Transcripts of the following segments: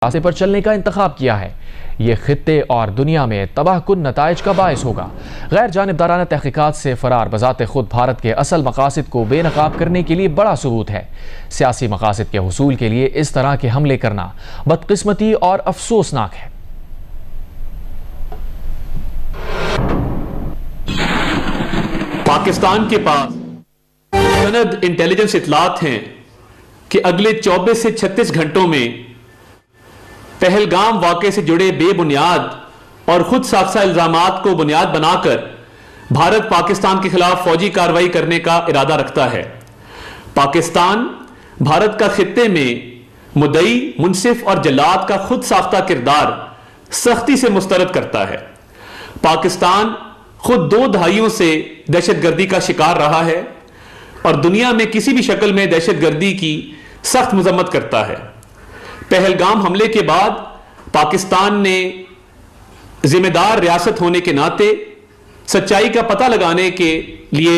रास्ते पर चलने का इंतखाब किया है। ये खित्ते और दुनिया में तबाहकुन नताइज का बायस होगा। गैर जानिबदाराना तहकीकात से फरार बजाते खुद भारत के असल मकासद को बेनकाब करने के लिए बड़ा सबूत है। सियासी मकासद के हुसूल के लिए इस तरह के हमले करना बदकिस्मती और अफसोसनाक है। पाकिस्तान के पास सनद इंटेलिजेंस इतलात हैं कि अगले 24 से 36 घंटों में पहलगाम वाक़े से जुड़े बेबुनियाद और खुद साख्ता इल्जामात को बुनियाद बनाकर भारत पाकिस्तान के खिलाफ फौजी कार्रवाई करने का इरादा रखता है। पाकिस्तान भारत का खित्ते में मुद्दई, मुंसिफ और जल्लाद का खुद साख्ता किरदार सख्ती से मुस्तरद करता है। पाकिस्तान खुद 2 दहाइयों से दहशतगर्दी का शिकार रहा है और दुनिया में किसी भी शक्ल में दहशतगर्दी की सख्त मजम्मत करता है। पहलगाम हमले के बाद पाकिस्तान ने जिम्मेदार रियासत होने के नाते सच्चाई का पता लगाने के लिए,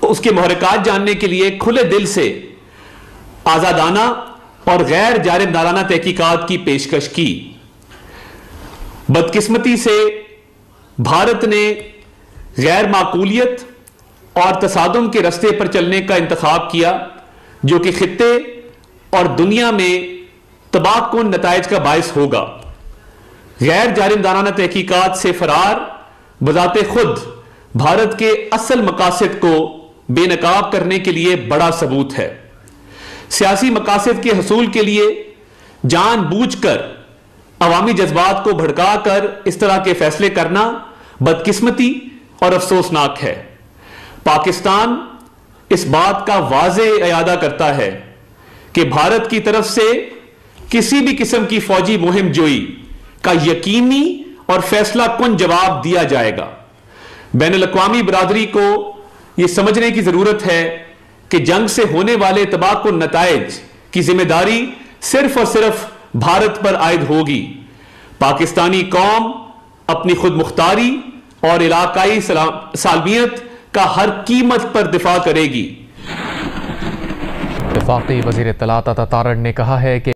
उसके महरकात जानने के लिए खुले दिल से आजादाना और गैर जानिबदाराना तहकीकात की पेशकश की। बदकिस्मती से भारत ने गैर माकूलियत और तसादुम के रास्ते पर चलने का इंतखाब किया, जो कि खित्ते और दुनिया में तबाहकुन नताइज का बायस होगा। गैर जानिबदाराना तहकीकात से फरार बजाते खुद भारत के असल मकासद को बेनकाब करने के लिए बड़ा सबूत है। सियासी मकासद के हसूल के लिए जानबूझकर अवामी जज्बात को भड़काकर इस तरह के फैसले करना बदकिस्मती और अफसोसनाक है। पाकिस्तान इस बात का वाज़ेह इरादा करता है कि भारत की तरफ से किसी भी किस्म की फौजी मुहिम जोई का यकीनी और फैसला कुन जवाब दिया जाएगा। बैनुल-अक़वामी बिरादरी को यह समझने की जरूरत है कि जंग से होने वाले तबाहकुन नताइज की जिम्मेदारी सिर्फ और सिर्फ भारत पर आयद होगी। पाकिस्तानी कौम अपनी खुद मुख्तारी और इलाकाई सालमियत का हर कीमत पर दिफा करेगी। वफाकी वज़ीर इत्तलात अता तारड़ ने कहा है कि